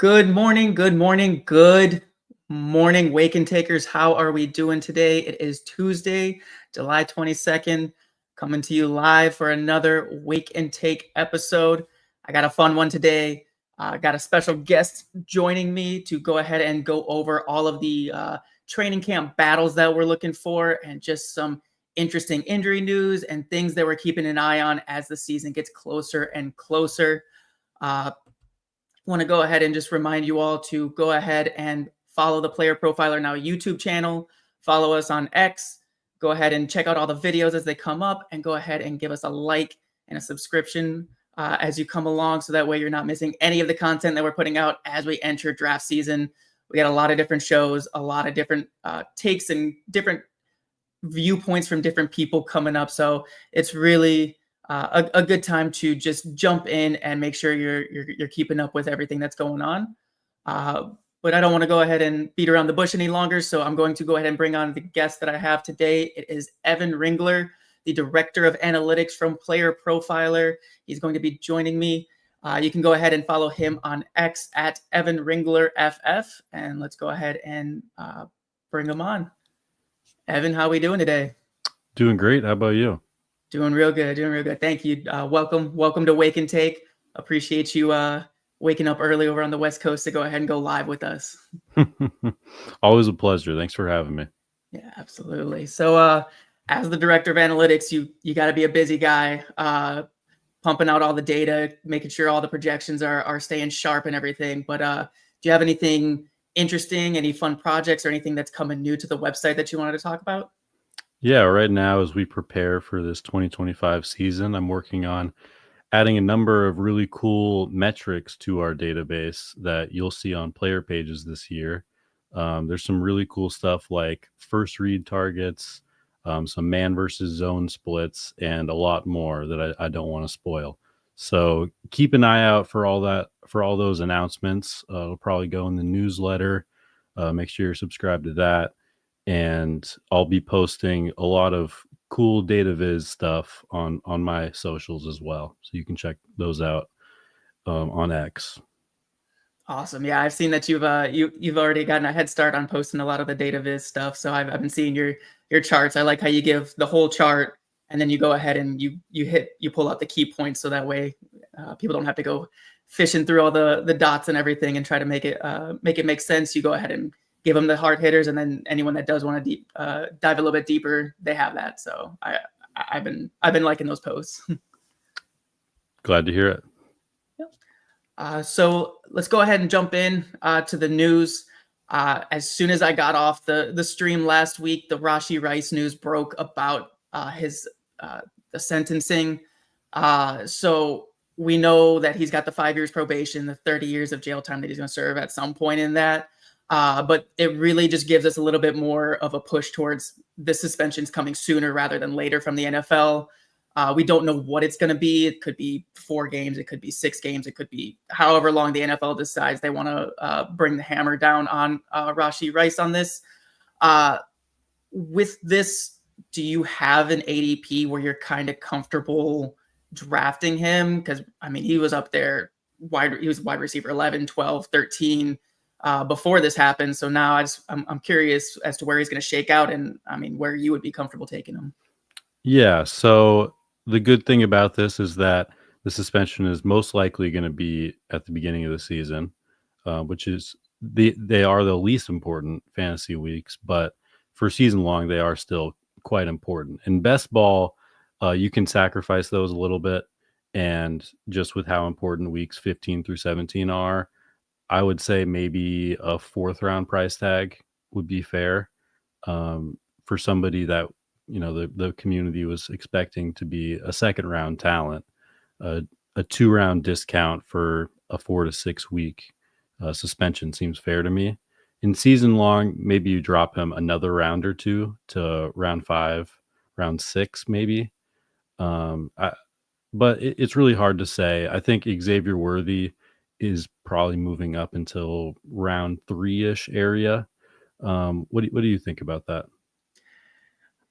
Good morning, good morning, good morning, Wake and Takers. How are we doing today? It is Tuesday, July 22nd, coming to you live for another Wake and Take episode. I got a fun one today. I got a special guest joining me to go ahead and go over all of the training camp battles that we're looking for and just some interesting injury news and things that we're keeping an eye on as the season gets closer and closer. Want to go ahead and just remind you all to go ahead and follow the Player Profiler Now YouTube channel. Follow us on X. Go ahead and check out all the videos as they come up, and go ahead and give us a like and a subscription as you come along, so that way you're not missing any of the content that we're putting out as we enter draft season. We got a lot of different shows, a lot of different takes and different viewpoints from different people coming up. So it's really a good time to just jump in and make sure you're keeping up with everything that's going on. But I don't want to go ahead and beat around the bush any longer, so I'm going to go ahead and bring on the guest that I have today. It is Evan Ringler, the Director of Analytics from Player Profiler. He's going to be joining me. You can go ahead and follow him on X at Evan Ringler FF, and let's go ahead and bring him on. Evan, how are we doing today? Doing great. How about you? Doing real good. Doing real good. Thank you. Welcome to Wake and Take. Appreciate you waking up early over on the West Coast to go ahead and go live with us. Always a pleasure. Thanks for having me. Yeah, absolutely. So as the Director of Analytics, you got to be a busy guy, pumping out all the data, making sure all the projections are staying sharp and everything. But do you have anything interesting, any fun projects or anything that's coming new to the website that you wanted to talk about? Yeah, right now as we prepare for this 2025 season, I'm working on adding a number of really cool metrics to our database that you'll see on player pages this year. There's some really cool stuff like first read targets, some man versus zone splits, and a lot more that I don't want to spoil. So keep an eye out for all that, for all those announcements. It'll probably go in the newsletter. Make sure you're subscribed to that. And I'll be posting a lot of cool data viz stuff on my socials as well, so you can check those out on X. Awesome. Yeah, I've seen that you've already gotten a head start on posting a lot of the data viz stuff. So I've been seeing your charts. I like how you give the whole chart and then you go ahead and you pull out the key points, so that way people don't have to go fishing through all the dots and everything and try to make it make sense. You go ahead and give them the hard hitters, and then anyone that does want to dive a little bit deeper, they have that. So I've been liking those posts. Glad to hear it. So let's go ahead and jump in to the news. As soon as I got off the stream last week, the Rashee Rice news broke about the sentencing. So we know that he's got the 5 years probation, the 30 years of jail time that he's going to serve at some point in that. But it really just gives us a little bit more of a push towards the suspensions coming sooner rather than later from the NFL. We don't know what it's going to be. It could be 4 games. It could be 6 games. It could be however long the NFL decides they want to bring the hammer down on Rashee Rice on this. With this, do you have an ADP where you're kind of comfortable drafting him? Because, I mean, he was up there. He was wide receiver 11, 12, 13 before this happened. So now I'm curious as to where he's going to shake out, and I mean, where you would be comfortable taking him. Yeah. So the good thing about this is that the suspension is most likely going to be at the beginning of the season, which is they are the least important fantasy weeks, but for season long, they are still quite important. In best ball, you can sacrifice those a little bit. And just with how important weeks 15 through 17 are, I would say maybe a 4th round price tag would be fair for somebody that, you know, the community was expecting to be a 2nd round talent. A 2 round discount for a 4 to 6 week suspension seems fair to me. In season long, maybe you drop him another round or 2 to round 5, round 6, maybe. But it's really hard to say. I think Xavier Worthy is probably moving up until round 3-ish area. What do you think about that?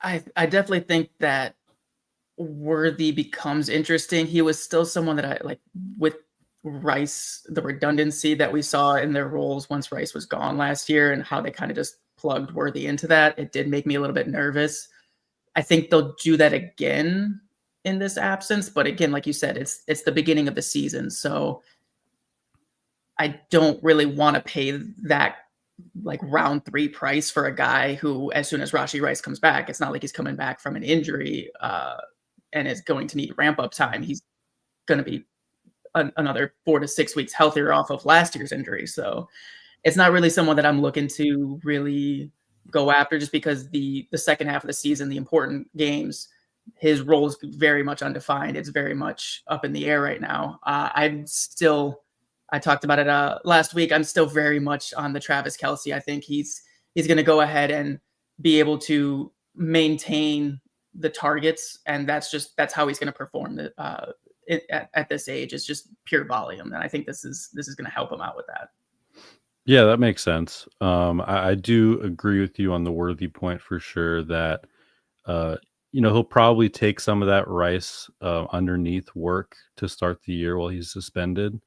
I definitely think that Worthy becomes interesting. He was still someone that I like with Rice, the redundancy that we saw in their roles once Rice was gone last year and how they kind of just plugged Worthy into that, it did make me a little bit nervous. I think they'll do that again in this absence, but again, like you said, it's the beginning of the season, so I don't really want to pay that like round 3 price for a guy who, as soon as Rashee Rice comes back, it's not like he's coming back from an injury and is going to need ramp up time. He's going to be another 4 to 6 weeks healthier off of last year's injury. So it's not really someone that I'm looking to really go after, just because the second half of the season, the important games, his role is very much undefined. It's very much up in the air right now. I talked about it last week. I'm still very much on the Travis Kelce. I think he's going to go ahead and be able to maintain the targets, and that's how he's going to perform at this age. It's just pure volume, and I think this is going to help him out with that. Yeah, that makes sense. I do agree with you on the Worthy point for sure that, he'll probably take some of that Rice underneath work to start the year while he's suspended.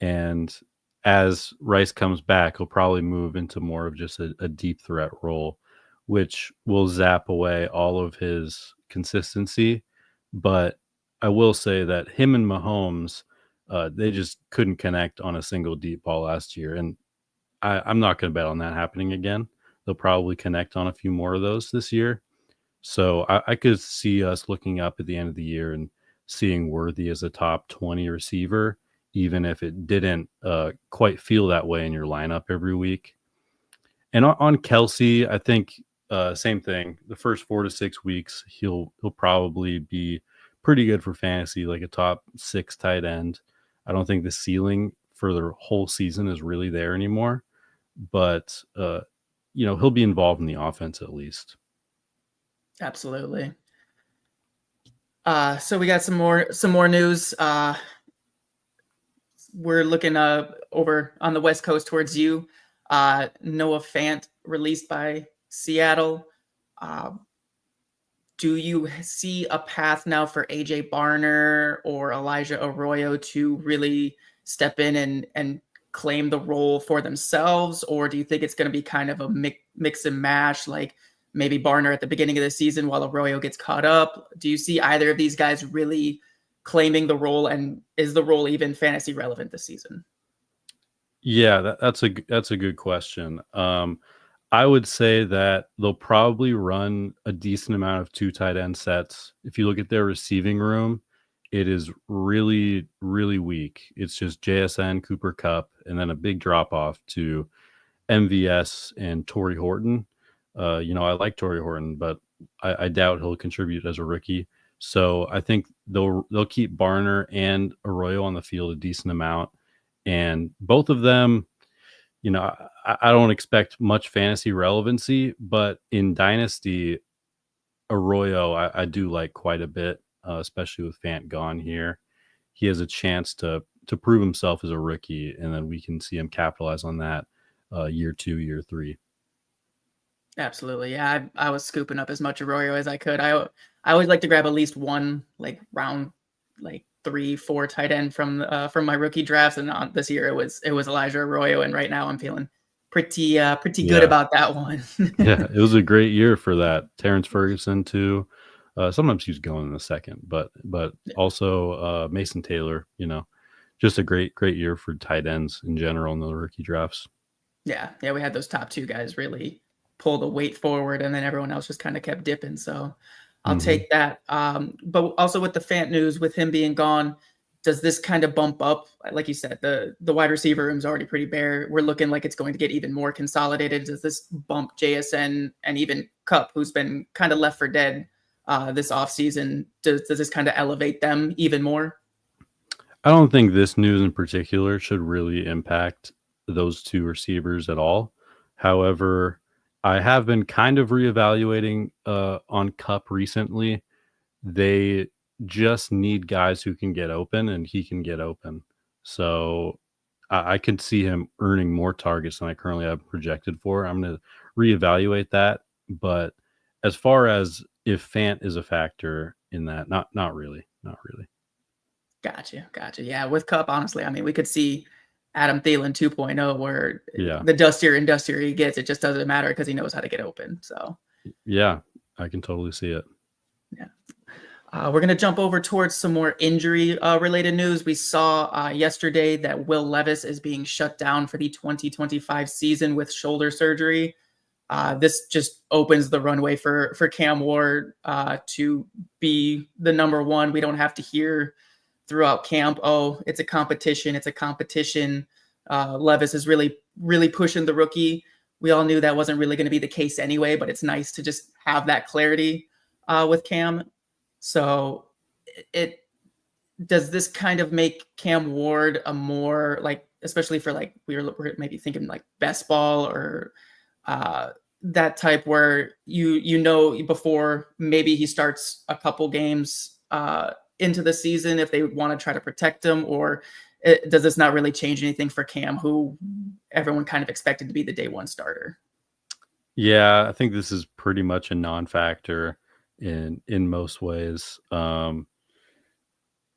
And as Rice comes back, he'll probably move into more of just a deep threat role, which will zap away all of his consistency. But I will say that him and Mahomes, they just couldn't connect on a single deep ball last year. And I'm not going to bet on that happening again. They'll probably connect on a few more of those this year. So I could see us looking up at the end of the year and seeing Worthy as a top 20 receiver, even if it didn't quite feel that way in your lineup every week. And on Kelce, I think same thing. The first 4 to 6 weeks, he'll probably be pretty good for fantasy, like a top 6 tight end. I don't think the ceiling for the whole season is really there anymore, but he'll be involved in the offense at least. Absolutely. So we got some more news. We're looking over on the West Coast towards you. Noah Fant released by Seattle. Do you see a path now for AJ Barner or Elijah Arroyo to really step in and claim the role for themselves? Or do you think it's going to be kind of a mix and mash, like maybe Barner at the beginning of the season while Arroyo gets caught up? Do you see either of these guys really claiming the role, and is the role even fantasy relevant this season? Yeah, that's a good question. I would say that they'll probably run a decent amount of 2 tight end sets. If you look at their receiving room, it is really, really weak. It's just JSN, Cooper Kupp, and then a big drop off to MVS and Torrey Horton. I like Torrey Horton, but I doubt he'll contribute as a rookie. So I think they'll keep Barner and Arroyo on the field a decent amount, and both of them, I don't expect much fantasy relevancy, but in Dynasty, Arroyo I do like quite a bit, especially with Fant gone here. He has a chance to prove himself as a rookie, and then we can see him capitalize on that year 2, year 3. Absolutely. Yeah, I was scooping up as much Arroyo as I could. I always like to grab at least one like round, like 3-4 tight end from my rookie drafts, and this year it was Elijah Arroyo, and right now I'm feeling pretty good about that one. Yeah, it was a great year for that. Terrence Ferguson too. Sometimes he's going in the second, but also Mason Taylor. Just a great year for tight ends in general in the rookie drafts. Yeah, we had those top 2 guys really pull the weight forward, and then everyone else just kind of kept dipping. So I'll take that. But also with the Fant news, with him being gone, does this kind of bump up? Like you said, the wide receiver room is already pretty bare. We're looking like it's going to get even more consolidated. Does this bump JSN and even Kupp, who's been kind of left for dead this offseason? Does this kind of elevate them even more? I don't think this news in particular should really impact those 2 receivers at all. However, I have been kind of reevaluating on Kupp recently. They just need guys who can get open, and he can get open. So I can see him earning more targets than I currently have projected for. I'm going to reevaluate that. But as far as if Fant is a factor in that, not really. Gotcha. Yeah, with Cup, honestly, I mean, we could see Adam Thielen 2.0, where Yeah. the dustier and dustier he gets, it just doesn't matter because he knows how to get open. So, Yeah, I can totally see it. yeah. We're going to jump over towards some more injury related news. We saw yesterday that Will Levis is being shut down for the 2025 season with shoulder surgery. This just opens the runway for Cam Ward to be the number one. We don't have to hear throughout camp, oh, it's a competition. Levis is really pushing the rookie. We all knew that wasn't really going to be the case anyway, but it's nice to just have that clarity with Cam. So it does this kind of make Cam Ward a more like, especially for like we're maybe thinking like best ball or that type where you know before maybe he starts a couple games into the season if they want to try to protect him, or does this not really change anything for Cam, who everyone kind of expected to be the day one starter? Yeah, I think this is pretty much a non-factor in most ways. I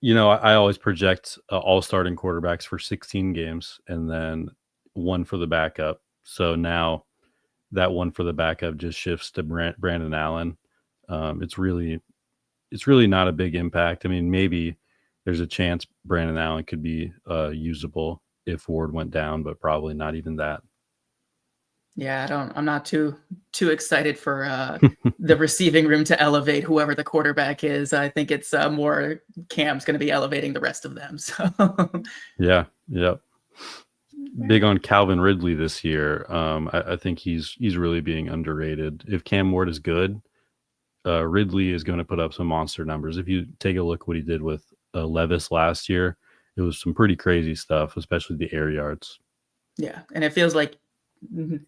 always project all starting quarterbacks for 16 games and then one for the backup. So now that one for the backup just shifts to Brandon Allen. It's really not a big impact. I mean, maybe there's a chance Brandon Allen could be usable if Ward went down, but probably not even that. Yeah, I'm not too excited for the receiving room to elevate whoever the quarterback is. I think it's more Cam's going to be elevating the rest of them. So yeah, yep. Big on Calvin Ridley this year. I think he's really being underrated. If Cam Ward is good, Ridley is going to put up some monster numbers. If you take a look what he did with Levis last year, it was some pretty crazy stuff, especially the air yards. Yeah, and it feels like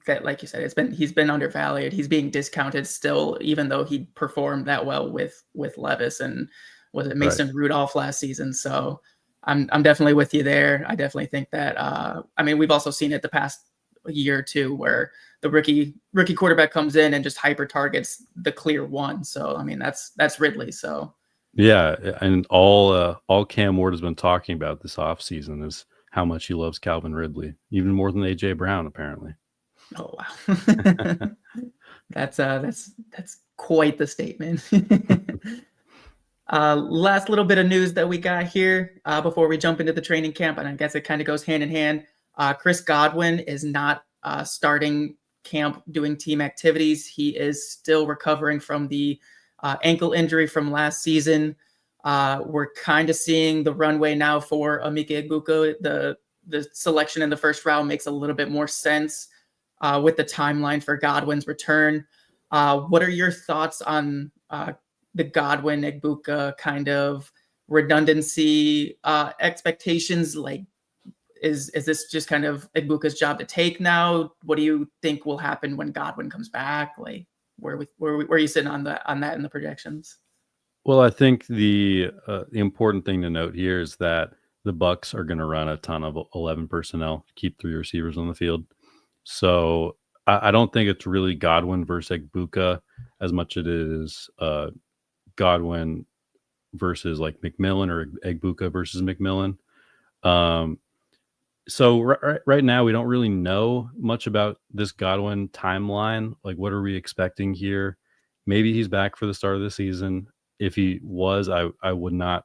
that, like you said, he's been undervalued. He's being discounted still, even though he performed that well with Levis and was it Mason Rudolph last season. So I'm definitely with you there. I definitely think that I mean, we've also seen it the past year or two where the rookie quarterback comes in and just hyper targets the clear one. So I mean, that's Ridley. So yeah, and all Cam Ward has been talking about this offseason is how much he loves Calvin Ridley, even more than AJ Brown apparently. Oh wow. That's quite the statement. Last little bit of news that we got here before we jump into the training camp, and I guess it kind of goes hand in hand. Chris Godwin is not starting camp doing team activities. He is still recovering from the ankle injury from last season. We're kind of seeing the runway now for Emeka Egbuka. The selection in the first round makes a little bit more sense with the timeline for Godwin's return. What are your thoughts on the Godwin Egbuka kind of redundancy expectations? Like, is this just kind of Egbuka's job to take now? What do you think will happen when Godwin comes back? Like, where are you sitting on that in the projections? Well, I think the important thing to note here is that the Bucs are going to run a ton of 11 personnel, keep 3 receivers on the field. So I don't think it's really Godwin versus Egbuka as much as it is Godwin versus like McMillan or Egbuka versus McMillan. So right now we don't really know much about this Godwin timeline. Like, what are we expecting here? Maybe he's back for the start of the season. If he was, I would not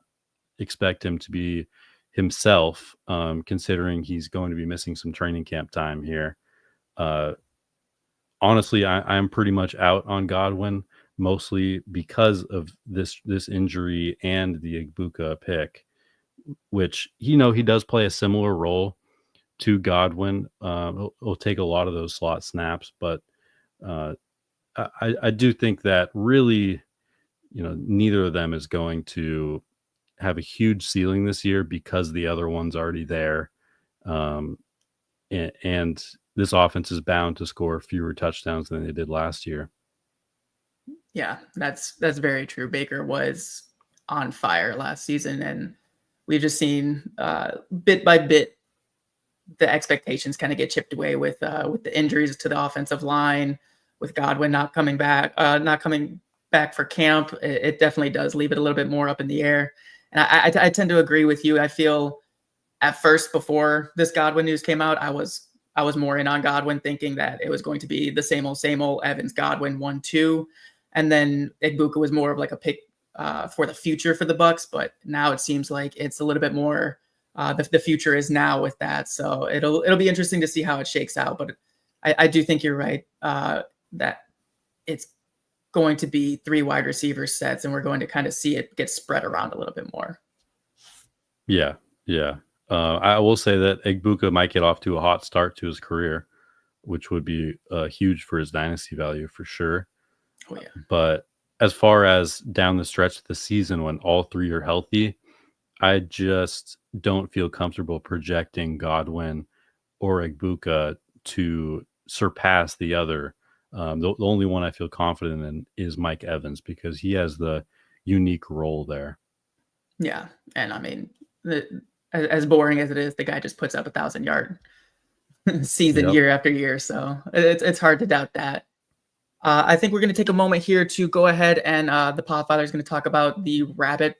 expect him to be himself, considering he's going to be missing some training camp time here. Honestly, I'm pretty much out on Godwin, mostly because of this injury and the Egbuka pick, which, he does play a similar role to Godwin. He'll take a lot of those slot snaps, but I do think that really, neither of them is going to have a huge ceiling this year because the other one's already there. And this offense is bound to score fewer touchdowns than they did last year. Yeah, that's very true. Baker was on fire last season, and we've just seen bit by bit the expectations kind of get chipped away with the injuries to the offensive line, with Godwin not coming back for camp. It definitely does leave it a little bit more up in the air. And I tend to agree with you. I feel at first, before this Godwin news came out, I was more in on Godwin, thinking that it was going to be the same old Evans Godwin 1-2, and then Egbuka was more of like a pick for the future for the Bucks. But now it seems like it's a little bit more. The future is now with that, so it'll be interesting to see how it shakes out. But I do think you're right that it's going to be 3 wide receiver sets, and we're going to kind of see it get spread around a little bit more. Yeah. I will say that Egbuka might get off to a hot start to his career, which would be huge for his dynasty value for sure. Oh yeah. But as far as down the stretch of the season when all 3 are healthy, I just don't feel comfortable projecting Godwin or Egbuka to surpass the other. The only one I feel confident in is Mike Evans, because he has the unique role there. Yeah, and I mean, as boring as it is, the guy just puts up 1,000-yard season year after year, so it's hard to doubt that. I think we're going to take a moment here to go ahead and the Podfather is going to talk about the Rabbit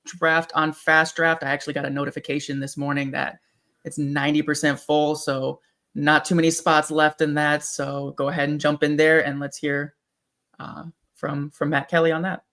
draft on Fast Draft. I actually got a notification this morning that it's 90% full, so not too many spots left in that. So go ahead and jump in there, and let's hear from Matt Kelly on that.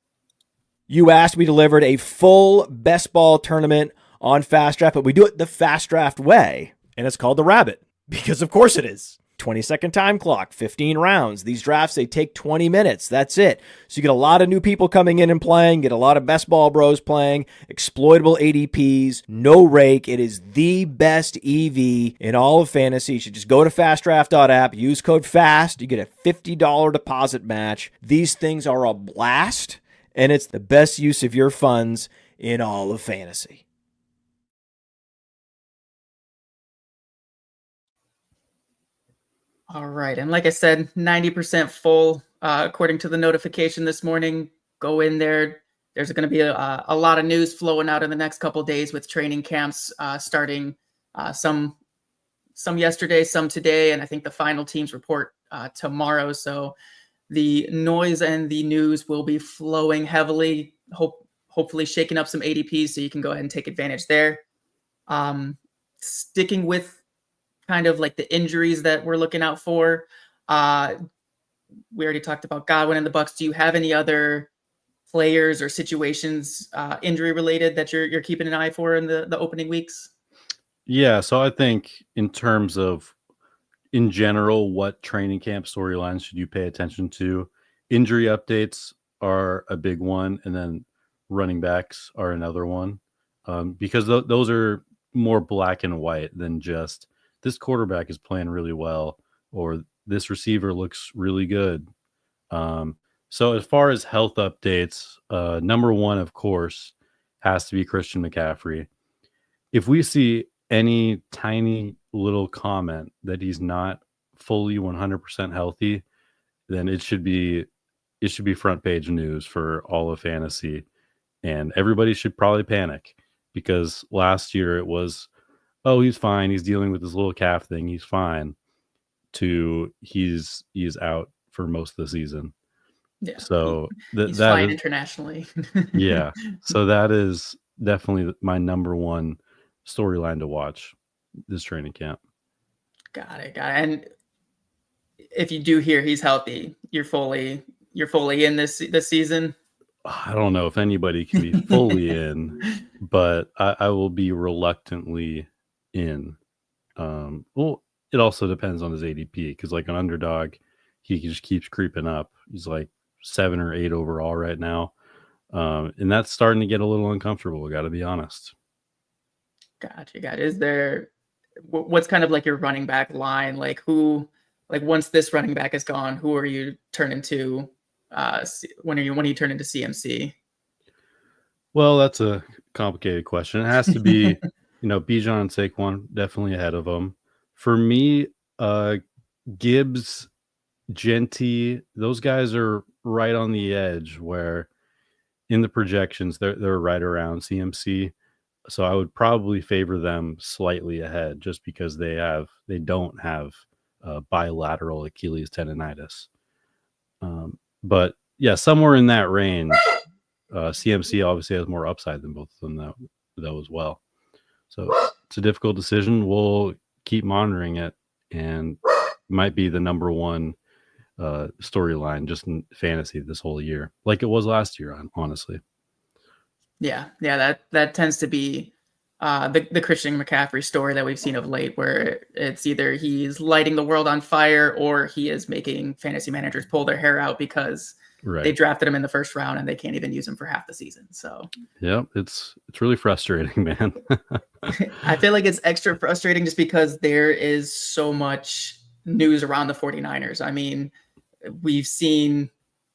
You asked, we delivered a full best ball tournament on Fast Draft, but we do it the Fast Draft way, and it's called the Rabbit, because of course it is. 20-second time clock, 15 rounds. These drafts, they take 20 minutes. That's it. So you get a lot of new people coming in and playing, get a lot of best ball bros playing, exploitable ADPs, no rake. It is the best EV in all of fantasy. You should just go to fastdraft.app, use code FAST. You get a $50 deposit match. These things are a blast, and it's the best use of your funds in all of fantasy. All right. And like I said, 90% full, according to the notification this morning. Go in there. There's going to be a lot of news flowing out in the next couple of days with training camps starting some yesterday, some today. And I think the final teams report tomorrow. So the noise and the news will be flowing heavily, hopefully shaking up some ADPs so you can go ahead and take advantage there. Sticking with kind of like the injuries that we're looking out for. We already talked about Godwin and the Bucks. Do you have any other players or situations injury related that you're keeping an eye for in the opening weeks? Yeah, so I think in terms of, in general, what training camp storylines should you pay attention to? Injury updates are a big one, and then running backs are another one, because those are more black and white than just this quarterback is playing really well or this receiver looks really good. So as far as health updates, number one, of course, has to be Christian McCaffrey. If we see any tiny little comment that he's not fully 100% healthy, then it should be front page news for all of fantasy, and everybody should probably panic, because last year it was, oh, he's fine, he's dealing with this little calf thing, he's fine, to he's out for most of the season. Yeah. So he's that flying is internationally. yeah. So that is definitely my number one storyline to watch this training camp. Got it. And if you do hear he's healthy, you're fully in this season. I don't know if anybody can be fully in, but I will be reluctantly in. Well, it also depends on his ADP, because like an underdog, he just keeps creeping up. He's like 7 or 8 overall right now. And that's starting to get a little uncomfortable, got to be honest. Gotcha. Is there, what's kind of like your running back line? Like once this running back is gone, who are you turning to? When are you turning to CMC? Well, that's a complicated question. It has to be, Bijan and Saquon definitely ahead of them. For me, Gibbs, Genty, those guys are right on the edge, where in the projections they're right around CMC. So I would probably favor them slightly ahead, just because they don't have bilateral Achilles tendonitis. But yeah, somewhere in that range, CMC obviously has more upside than both of them, though, as well. So it's a difficult decision. We'll keep monitoring it, and might be the number one storyline just in fantasy this whole year, like it was last year, honestly. Yeah, that tends to be the Christian McCaffrey story that we've seen of late, where it's either he's lighting the world on fire or he is making fantasy managers pull their hair out because they drafted him in the first round and they can't even use him for half the season. So yeah, it's really frustrating, man. I feel like it's extra frustrating just because there is so much news around the 49ers. I mean, we've seen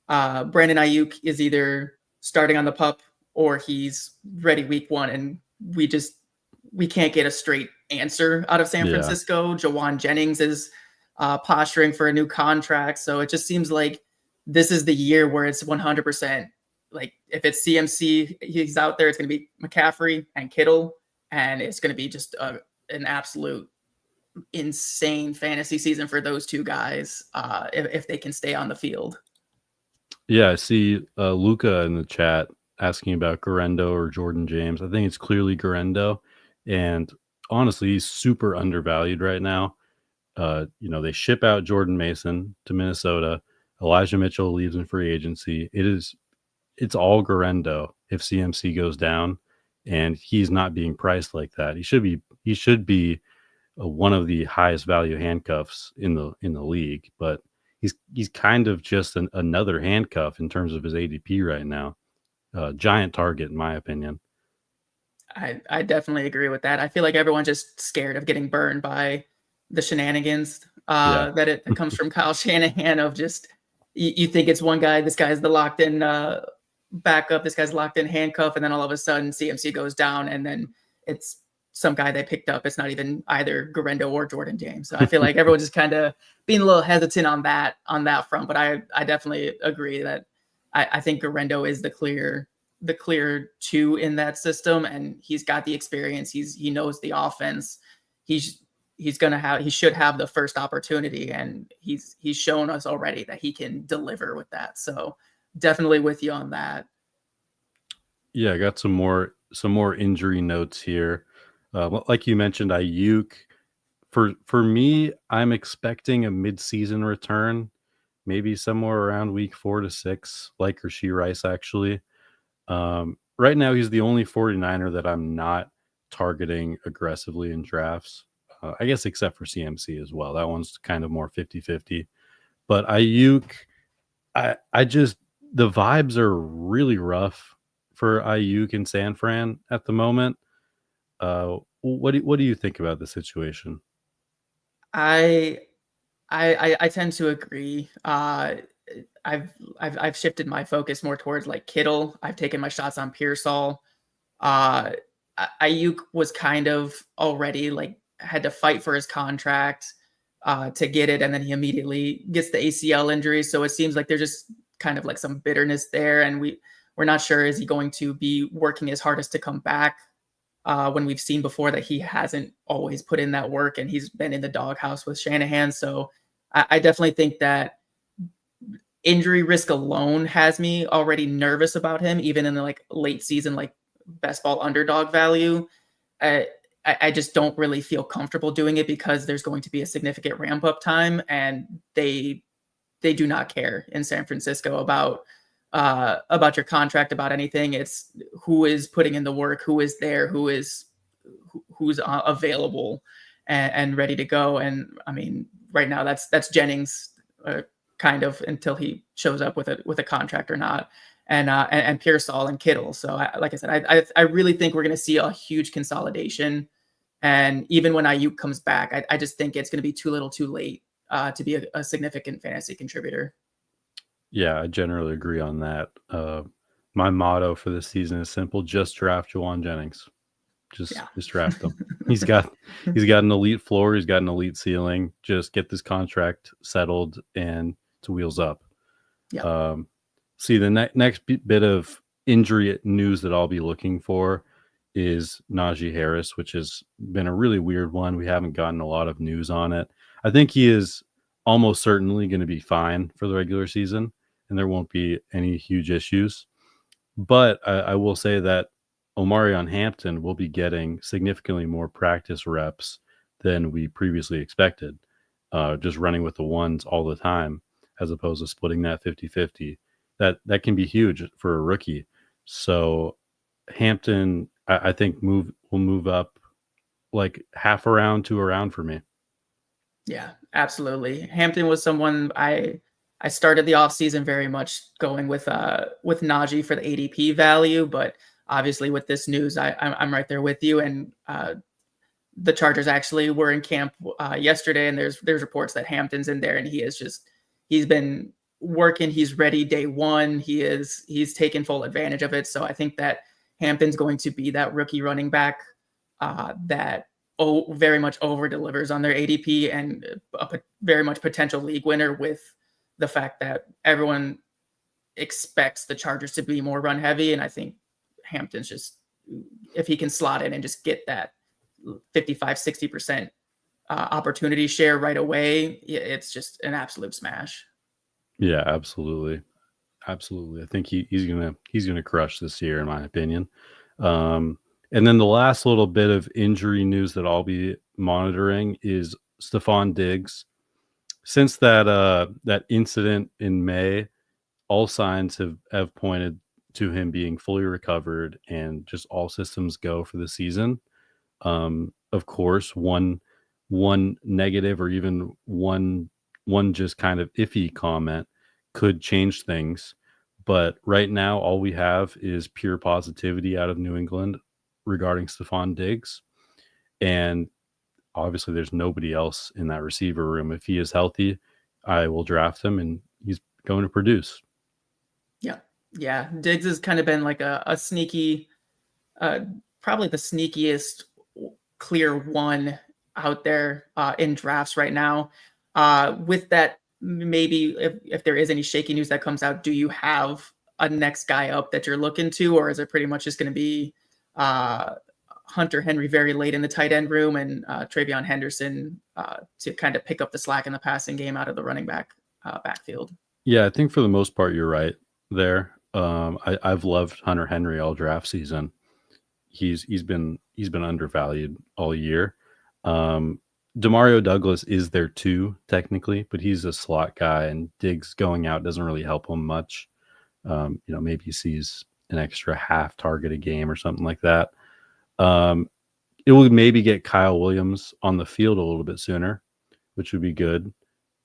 Brandon Ayuk is either starting on the PUP or he's ready week 1, and we can't get a straight answer out of San Francisco. Jawan Jennings is posturing for a new contract. So it just seems like this is the year where it's 100%. Like if it's CMC, he's out there, it's going to be McCaffrey and Kittle, and it's going to be just an absolute insane fantasy season for those two guys if they can stay on the field. Yeah, I see Luca in the chat asking about Garendo or Jordan James. I think it's clearly Garendo, and honestly, he's super undervalued right now. They ship out Jordan Mason to Minnesota. Elijah Mitchell leaves in free agency. It's all Garendo if CMC goes down, and he's not being priced like that. He should be one of the highest value handcuffs in the league, but he's kind of just another handcuff in terms of his ADP right now. Giant target, in my opinion. I definitely agree with that. I feel like everyone's just scared of getting burned by the shenanigans that it comes from Kyle Shanahan of just, you think it's one guy, this guy's the locked in backup, this guy's locked in handcuff, and then all of a sudden CMC goes down, and then it's some guy they picked up. It's not even either Garendo or Jordan James. So I feel like everyone's just kind of being a little hesitant on that front. But I definitely agree that I think Garendo is the clear 2 in that system, and he's got the experience. He knows the offense. He should have the first opportunity, and he's shown us already that he can deliver with that. So definitely with you on that. Yeah, I got some more injury notes here. Like you mentioned, Ayuk. For me, I'm expecting a mid-season return, maybe somewhere around week 4 to 6, like Rashee Rice actually. Right now, he's the only 49er that I'm not targeting aggressively in drafts. I guess except for CMC as well. That one's kind of more 50-50. But Ayuk, I just, the vibes are really rough for Ayuk and San Fran at the moment. What do you think about the situation? I tend to agree. I've shifted my focus more towards like Kittle. I've taken my shots on Pearsall. Ayuk was kind of already like had to fight for his contract to get it, and then he immediately gets the ACL injury. So it seems like there's just kind of like some bitterness there, and we're not sure, is he going to be working his hardest to come back when we've seen before that he hasn't always put in that work, and he's been in the doghouse with Shanahan. So I definitely think that injury risk alone has me already nervous about him, even in the like late season, like best ball underdog value. I just don't really feel comfortable doing it because there's going to be a significant ramp up time, and they do not care in San Francisco about your contract, about anything. It's who is putting in the work, who is there, who's available and ready to go. And I mean, right now that's Jennings kind of until he shows up with a contract or not, and Pearsall and Kittle. So like I said, I really think we're going to see a huge consolidation. And even when Ayuk comes back, I just think it's going to be too little too late to be a significant fantasy contributor. Yeah, I generally agree on that. My motto for this season is simple: just draft Jawan Jennings. Just draft him. He's got an elite floor. He's got an elite ceiling. Just get this contract settled and it's wheels up. Yeah. See, the next bit of injury news that I'll be looking for is Najee Harris, which has been a really weird one. We haven't gotten a lot of news on it. I think he is almost certainly going to be fine for the regular season, and there won't be any huge issues. But I will say that Omarion Hampton will be getting significantly more practice reps than we previously expected, just running with the ones all the time, as opposed to splitting that 50-50. That can be huge for a rookie. So Hampton, I think will move up like half a round to a round for me. Yeah, absolutely. Hampton was someone I started the offseason very much going with Najee for the ADP value, but obviously with this news, I'm right there with you. And the Chargers actually were in camp yesterday, and there's reports that Hampton's in there, and he's been working. He's ready day one. He's taken full advantage of it. So I think that Hampton's going to be that rookie running back that very much over delivers on their ADP and a very much potential league winner, with the fact that everyone expects the Chargers to be more run heavy. And I think Hampton's just, if he can slot in and just get that 55-60% opportunity share right away, it's just an absolute smash. Yeah, absolutely. I think he's gonna crush this year, in my opinion. And then the last little bit of injury news that I'll be monitoring is Stephon Diggs. Since that incident in May, all signs have pointed to him being fully recovered and just all systems go for the season. Of course, one negative or even one just kind of iffy comment could change things. But right now, all we have is pure positivity out of New England regarding Stephon Diggs. And obviously, there's nobody else in that receiver room. If he is healthy, I will draft him, and he's going to produce. Yeah. Diggs has kind of been like a sneaky, probably the sneakiest clear one out there in drafts right now. With that, maybe if there is any shaky news that comes out, do you have a next guy up that you're looking to, or is it pretty much just going to be Hunter Henry very late in the tight end room and Travion Henderson to kind of pick up the slack in the passing game out of the running back backfield? Yeah, I think for the most part, you're right there. I've loved Hunter Henry all draft season. He's been undervalued all year. Demario Douglas is there too, technically, but he's a slot guy, and Diggs going out doesn't really help him much. Maybe he sees an extra half target a game or something like that. It will maybe get Kyle Williams on the field a little bit sooner, which would be good.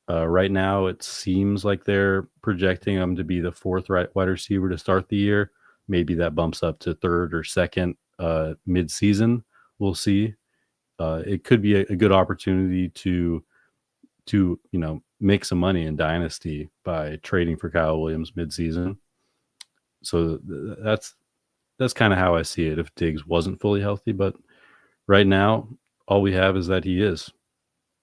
Right now, it seems like they're projecting him to be the fourth wide receiver to start the year. Maybe that bumps up to third or second mid-season. We'll see. It could be a good opportunity to make some money in Dynasty by trading for Kyle Williams mid-season. So that's kind of how I see it if Diggs wasn't fully healthy. But right now, all we have is that he is.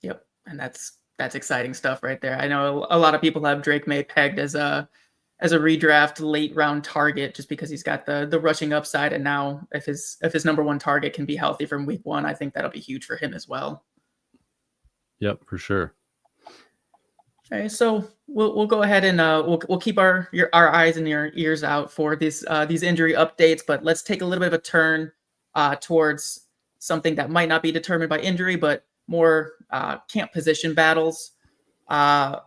Yep, and that's exciting stuff right there. I know a lot of people have Drake May pegged as a redraft late round target just because he's got the rushing upside, and now if his number one target can be healthy from week one, I think that'll be huge for him as well. Yep, for sure. Okay, so we'll go ahead and we'll keep our eyes and your ears out for these injury updates, but let's take a little bit of a turn towards something that might not be determined by injury, but more camp position battles. I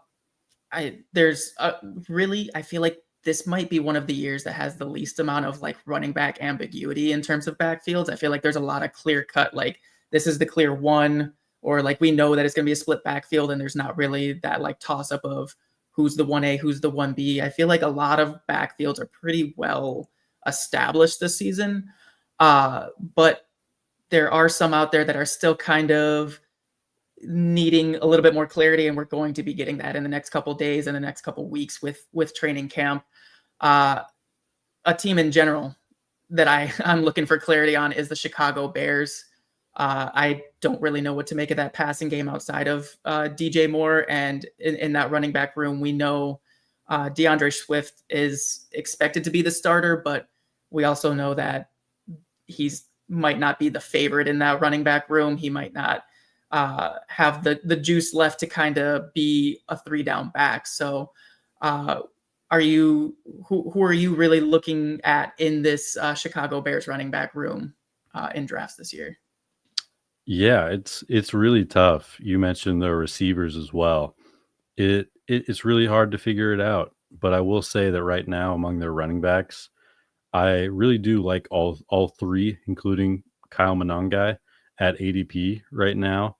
feel like this might be one of the years that has the least amount of like running back ambiguity in terms of backfields. I feel like there's a lot of clear cut, like this is the clear one, or like we know that it's going to be a split backfield and there's not really that like toss up of who's the 1A, who's the 1B. I feel like a lot of backfields are pretty well established this season. But there are some out there that are still kind of needing a little bit more clarity, and we're going to be getting that in the next couple of days and the next couple of weeks with training camp. A team in general that I'm looking for clarity on is the Chicago Bears. I don't really know what to make of that passing game outside of DJ Moore, and in that running back room, we know DeAndre Swift is expected to be the starter, but we also know that he's might not be the favorite in that running back room. He might not have the juice left to kind of be a 3-down back. So who are you really looking at in this Chicago Bears running back room in drafts this year? Yeah, it's really tough. You mentioned the receivers as well. It's really hard to figure it out. But I will say that right now among their running backs, I really do like all three, including Kyle Monangai at ADP right now.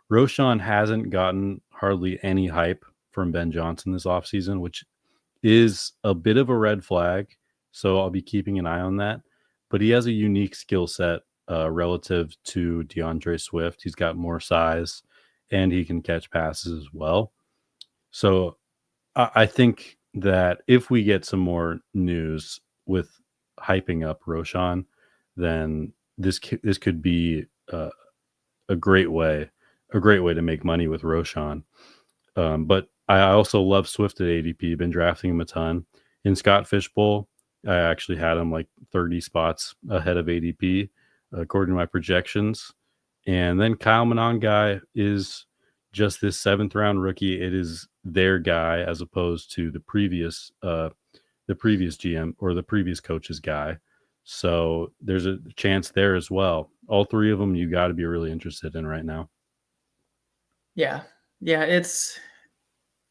Roshan hasn't gotten hardly any hype from Ben Johnson this offseason, which is a bit of a red flag. So I'll be keeping an eye on that. But he has a unique skill set relative to DeAndre Swift. He's got more size and he can catch passes as well. So I think that if we get some more news with hyping up Roshan, then this could be a great way to make money with Roshan. But I also love Swift at ADP. Been drafting him a ton. In Scott Fishbowl, I actually had him like 30 spots ahead of ADP, according to my projections. And then Kyle Monangai is just this 7th round rookie. It is their guy as opposed to the previous GM or the previous coach's guy. So there's a chance there as well. All three of them you got to be really interested in right now. Yeah.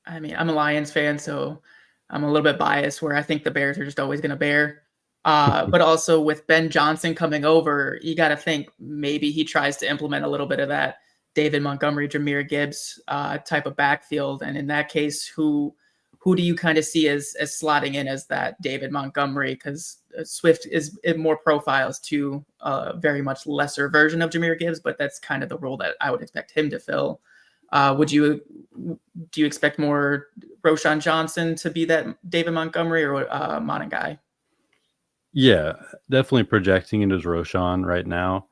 I'm a Lions fan, so I'm a little bit biased where I think the Bears are just always going to bear. But also with Ben Johnson coming over, you got to think maybe he tries to implement a little bit of that David Montgomery, Jahmyr Gibbs type of backfield. And in that case, who do you kind of see as slotting in as that David Montgomery? Because Swift is more profiles to a very much lesser version of Jahmyr Gibbs, but that's kind of the role that I would expect him to fill. Do you expect more Roshan Johnson to be that David Montgomery or Monangai? Yeah, definitely projecting into Roshan right now.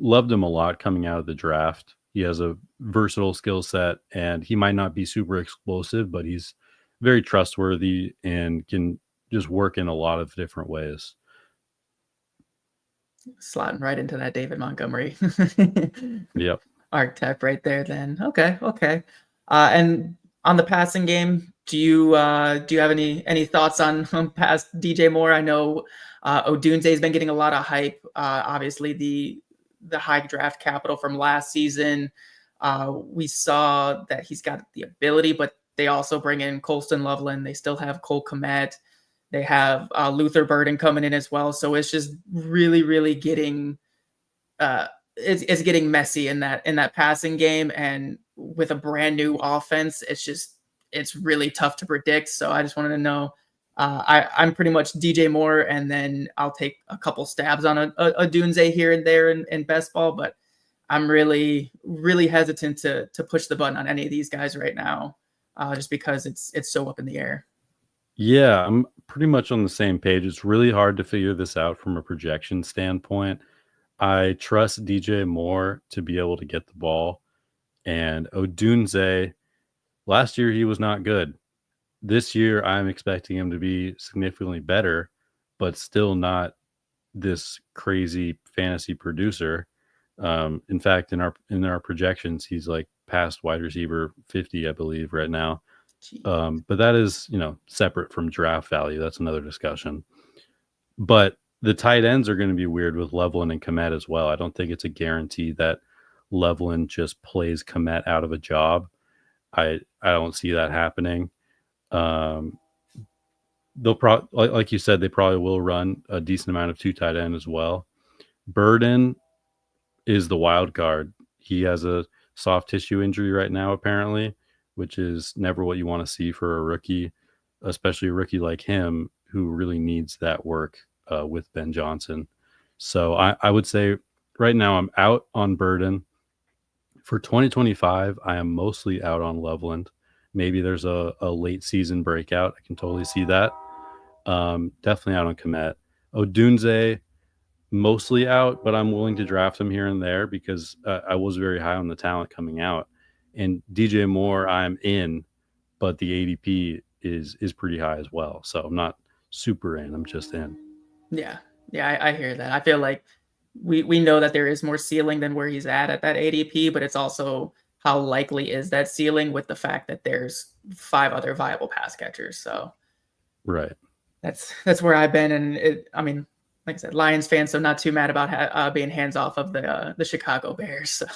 Loved him a lot coming out of the draft. He has a versatile skill set and he might not be super explosive, but he's very trustworthy and can just work in a lot of different ways. Slotting right into that David Montgomery. Yep. Archetype right there then. Okay. And on the passing game, do you have any thoughts on past DJ Moore? I know Odunze has been getting a lot of hype. Obviously the high draft capital from last season. We saw that he's got the ability, but they also bring in Colston Loveland. They still have Cole Kmet. They have Luther Burden coming in as well. So it's just really, really getting it's getting messy in that passing game. And with a brand new offense, it's really tough to predict. So I just wanted to know, I'm pretty much DJ Moore, and then I'll take a couple stabs on a Dunze here and there in best ball, but I'm really, really hesitant to push the button on any of these guys right now, just because it's so up in the air. Yeah, I'm pretty much on the same page. It's really hard to figure this out from a projection standpoint. I trust DJ Moore to be able to get the ball. And Odunze, last year he was not good. This year I'm expecting him to be significantly better, but still not this crazy fantasy producer. In fact, in our projections, he's like past wide receiver 50, I believe, right now. But that is, separate from draft value. That's another discussion. But the tight ends are going to be weird with Loveland and Kmet as well. I don't think it's a guarantee that Loveland just plays Kmet out of a job. I don't see that happening. They'll probably, like you said, they probably will run a decent amount of 2 tight end as well. Burden is the wild card. He has a soft tissue injury right now, apparently, which is never what you want to see for a rookie, especially a rookie like him who really needs that work with Ben Johnson. So I would say right now I'm out on Burden. For 2025, I am mostly out on Loveland. Maybe there's a late season breakout. I can totally see that. Definitely out on Kmet. Odunze, mostly out, but I'm willing to draft him here and there because I was very high on the talent coming out. And DJ Moore, I'm in, but the ADP is pretty high as well. So I'm not super in. I'm just in. Yeah, I hear that. I feel like we know that there is more ceiling than where he's at that ADP, but it's also how likely is that ceiling with the fact that there's 5 other viable pass catchers. So Right. that's where I've been. And I mean, like I said, Lions fan, so not too mad about being hands off of the Chicago Bears. So,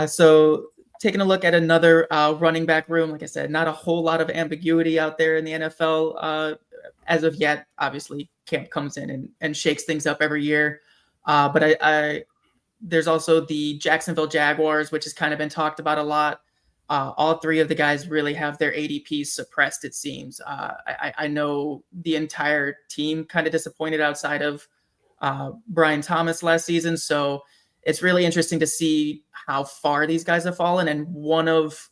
so taking a look at another running back room, like I said, not a whole lot of ambiguity out there in the NFL as of yet. Obviously, camp comes in and shakes things up every year. But there's also the Jacksonville Jaguars, which has kind of been talked about a lot. All 3 of the guys really have their ADPs suppressed, it seems. I know the entire team kind of disappointed outside of Brian Thomas last season. So it's really interesting to see how far these guys have fallen. And one of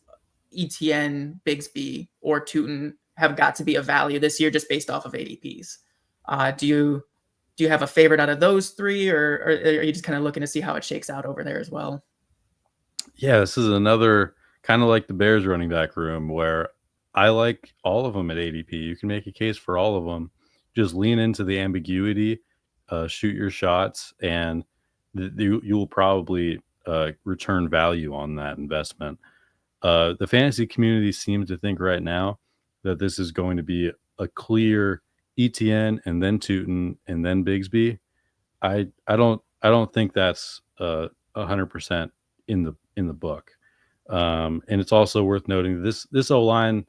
Etienne, Bigsby, or Tootin have got to be a value this year just based off of ADPs. Do you have a favorite out of those 3, or are you just kind of looking to see how it shakes out over there as well? Yeah, this is another kind of like the Bears running back room where I like all of them at ADP. You can make a case for all of them. Just lean into the ambiguity, shoot your shots, and you will probably return value on that investment. The fantasy community seems to think right now that this is going to be a clear ETN and then Tootin and then Bigsby. I don't think that's 100% in the book. And it's also worth noting this O-line,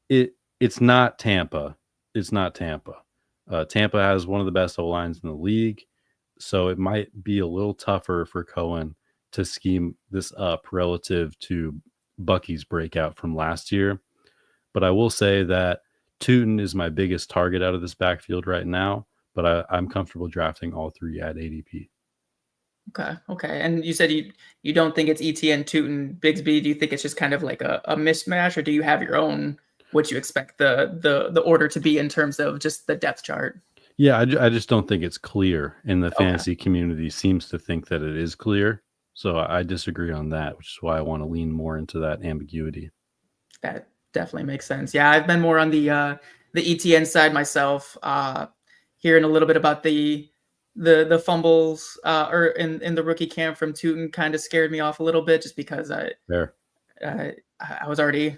it's not Tampa. It's not Tampa. Tampa has one of the best O-lines in the league, so it might be a little tougher for Cohen to scheme this up relative to Bucky's breakout from last year. But I will say that Tootin is my biggest target out of this backfield right now, but I'm comfortable drafting all 3 at ADP. Okay. And you said you don't think it's ETN, Tootin, Bigsby. Do you think it's just kind of like a mismatch, or do you have your own, what you expect the order to be in terms of just the depth chart? Yeah, I just don't think it's clear, and the fantasy community seems to think that it is clear. So I disagree on that, which is why I want to lean more into that ambiguity. That definitely makes sense. Yeah, I've been more on the ETN side myself. Hearing a little bit about the fumbles or in the rookie camp from Tootin kind of scared me off a little bit, just because I was already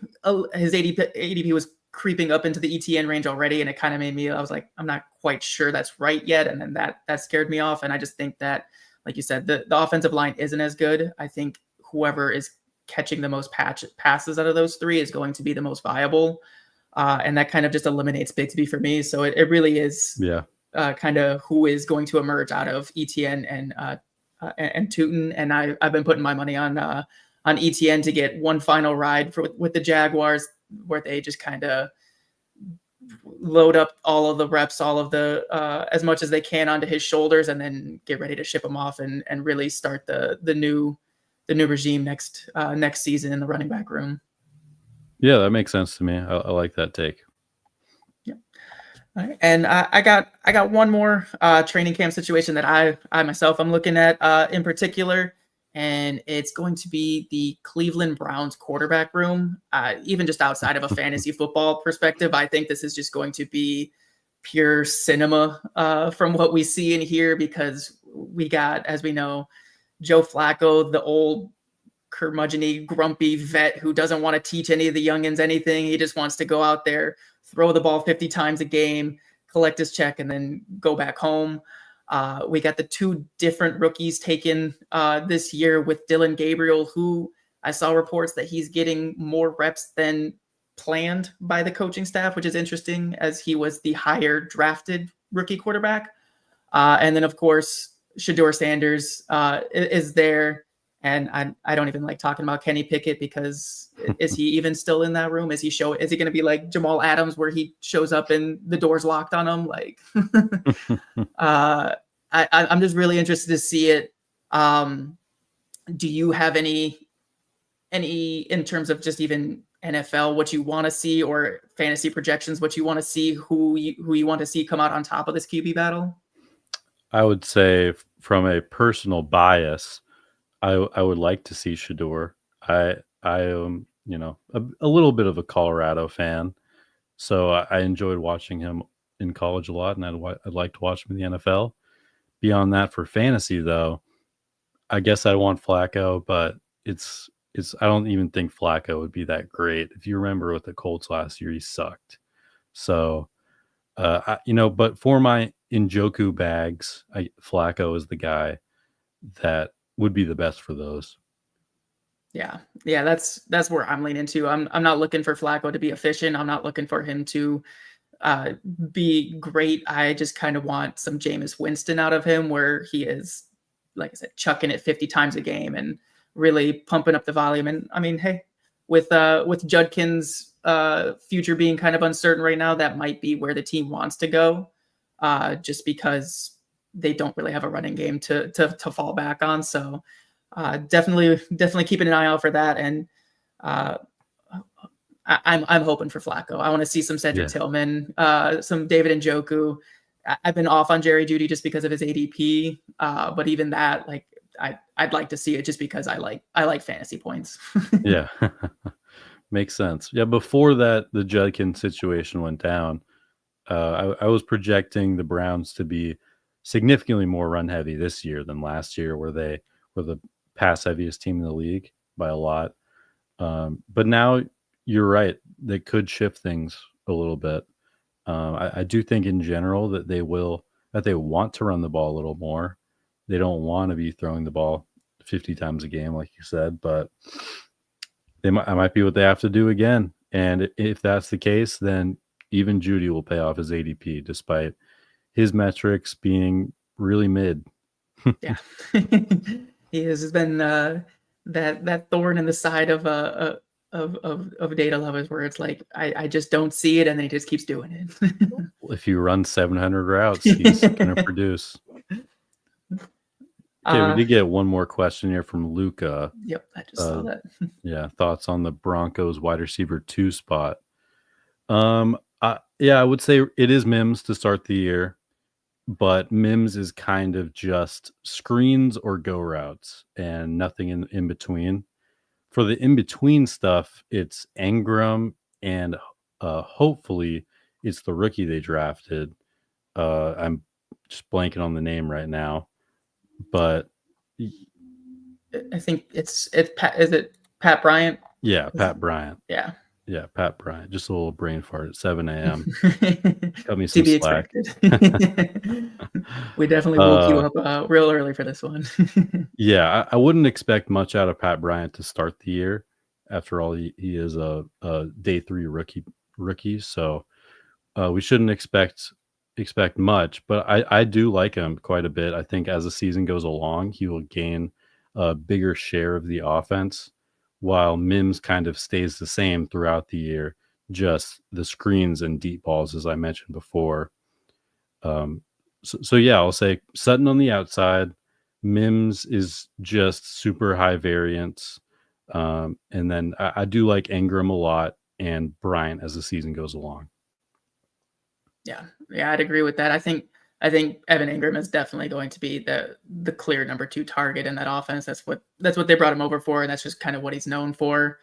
his ADP was creeping up into the ETN range already, and it kind of made me, I was like, I'm not quite sure that's right yet, and then that scared me off. And I just think that, like you said, the offensive line isn't as good. I think whoever is catching the most passes out of those 3 is going to be the most viable, and that kind of just eliminates Bigsby for me. So it really is kind of who is going to emerge out of ETN and Tootin. And I've been putting my money on ETN to get one final ride with the Jaguars, where they just kind of load up all of the reps, all of the as much as they can onto his shoulders, and then get ready to ship him off and really start the new regime next season in the running back room. Yeah, that makes sense to me. I like that take. Yeah. All right. And I got one more training camp situation that I myself am looking at in particular, and it's going to be the Cleveland Browns quarterback room. Even just outside of a fantasy football perspective, I think this is just going to be pure cinema from what we see and hear, because we got, as we know, Joe Flacco, the old curmudgeon-y, grumpy vet who doesn't want to teach any of the youngins anything. He just wants to go out there, throw the ball 50 times a game, collect his check, and then go back home. We got the 2 different rookies taken this year, with Dylan Gabriel, who I saw reports that he's getting more reps than planned by the coaching staff, which is interesting, as he was the higher drafted rookie quarterback. And then, of course, Shedeur Sanders is there. And I don't even like talking about Kenny Pickett, because is he even still in that room? Is he going to be like Jamal Adams, where he shows up and the door's locked on him? Like, I'm just really interested to see it. Do you have any in terms of just even NFL, what you want to see, or fantasy projections, what you want to see, who you want to see come out on top of this QB battle? I would say, from a personal bias, I would like to see Shedeur. I am, a little bit of a Colorado fan, so I enjoyed watching him in college a lot, and I'd like to watch him in the NFL. Beyond that, for fantasy though, I guess I want Flacco, but it's I don't even think Flacco would be that great. If you remember with the Colts last year, he sucked. So, but for my Njoku bags, Flacco is the guy that would be the best for those. Yeah, that's where I'm leaning to. I'm not looking for Flacco to be efficient. I'm not looking for him to be great. I just kind of want some Jameis Winston out of him, where he is, like I said, chucking it 50 times a game and really pumping up the volume. And I mean, hey, with Judkins' future being kind of uncertain right now, that might be where the team wants to go, just because they don't really have a running game to fall back on. So definitely keeping an eye out for that. And I'm hoping for Flacco. I want to see some Cedric Tillman, some David Njoku. I've been off on Jerry Jeudy just because of his ADP, but even that, like, I'd like to see it just because I like fantasy points. Yeah, makes sense. Yeah, before that, the Judkins situation went down. I was projecting the Browns to be significantly more run heavy this year than last year, where they were the pass heaviest team in the league by a lot. But now you're right; they could shift things a little bit. I do think in general that they want to run the ball a little more. They don't want to be throwing the ball 50 times a game, like you said, but I might be what they have to do again. And if that's the case, then even Jeudy will pay off his ADP, despite his metrics being really mid. Yeah, he has been that thorn in the side of data lovers, where it's like I just don't see it, and then he just keeps doing it. If you run 700 routes, he's going to produce. Okay, we did get one more question here from Luca. Yep, I just saw that. Yeah, thoughts on the Broncos wide receiver 2 spot. I would say it is Mims to start the year, but Mims is kind of just screens or go routes and nothing in between. For the in-between stuff, it's Engram and hopefully it's the rookie they drafted. I'm just blanking on the name right now, but I think it's Pat. Is it Pat Bryant? Yeah, Pat Bryant. Yeah. Yeah, Pat Bryant. Just a little brain fart at 7 a.m. Cut me To some be slack. expected. We definitely woke you up real early for this one. Yeah, I wouldn't expect much out of Pat Bryant to start the year. After all, he is a day 3 rookie, so we shouldn't expect much. But I do like him quite a bit. I think as the season goes along, he will gain a bigger share of the offense, while Mims kind of stays the same throughout the year, just the screens and deep balls, as I mentioned before. So yeah, I'll say Sutton on the outside. Mims is just super high variance. And then I do like Engram a lot and Bryant as the season goes along. Yeah, I'd agree with that. I think Evan Engram is definitely going to be the clear number 2 target in that offense. That's what they brought him over for, and that's just kind of what he's known for.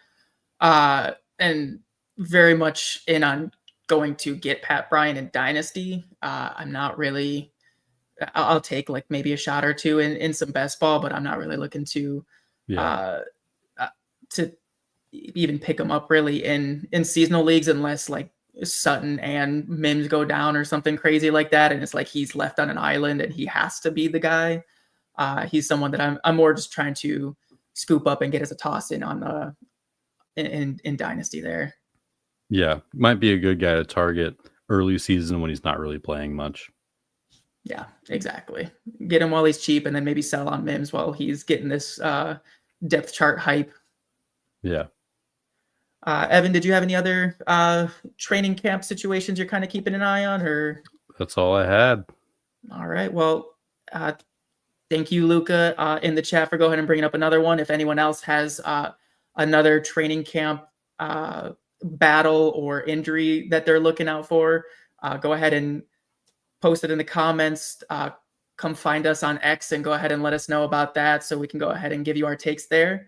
And very much in on going to get Pat Bryant in Dynasty. I'm not really. I'll take like maybe a shot or two in some best ball, but I'm not really looking to even pick him up really in seasonal leagues, unless like Sutton and Mims go down or something crazy like that, and it's like he's left on an island and he has to be the guy. He's someone that I'm more just trying to scoop up and get as a toss in on in Dynasty there. Yeah, might be a good guy to target early season when he's not really playing much. Yeah, exactly. Get him while he's cheap, and then maybe sell on Mims while he's getting this depth chart hype. Yeah. Evan, did you have any other training camp situations you're kind of keeping an eye on, or? That's all I had. All right. Well, thank you, Luca, in the chat for go ahead and bringing up another one. If anyone else has another training camp battle or injury that they're looking out for, go ahead and post it in the comments. Come find us on X and go ahead and let us know about that, so we can go ahead and give you our takes there.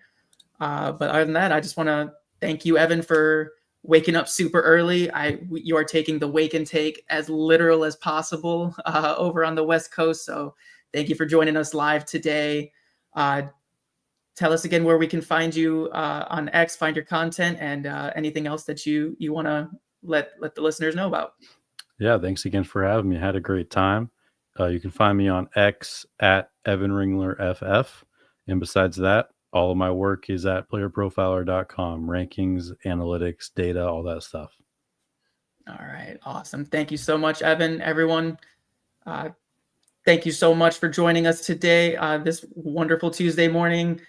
But other than that, I just want to thank you, Evan, for waking up super early. You are taking the wake and take as literal as possible over on the West Coast. So thank you for joining us live today. Tell us again where we can find you on X, find your content, and anything else that you want to let the listeners know about. Yeah, thanks again for having me. I had a great time. You can find me on X at Evan Ringler FF. And besides that, all of my work is at playerprofiler.com, rankings, analytics, data, all that stuff. All right. Awesome. Thank you so much, Evan. Everyone, thank you so much for joining us today, this wonderful Tuesday morning.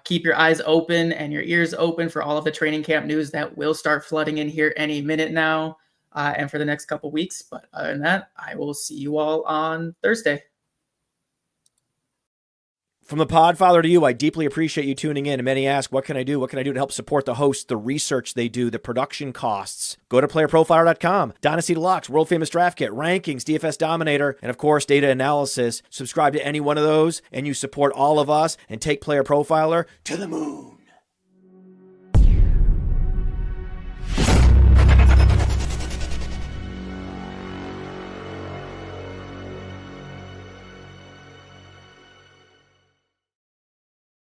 Keep your eyes open and your ears open for all of the training camp news that will start flooding in here any minute now and for the next couple weeks. But other than that, I will see you all on Thursday. From the Podfather to you, I deeply appreciate you tuning in. And many ask, what can I do? What can I do to help support the hosts, the research they do, the production costs? Go to playerprofiler.com, Dynasty Deluxe, World Famous Draft Kit, Rankings, DFS Dominator, and of course, data analysis. Subscribe to any one of those, and you support all of us and take Player Profiler to the moon.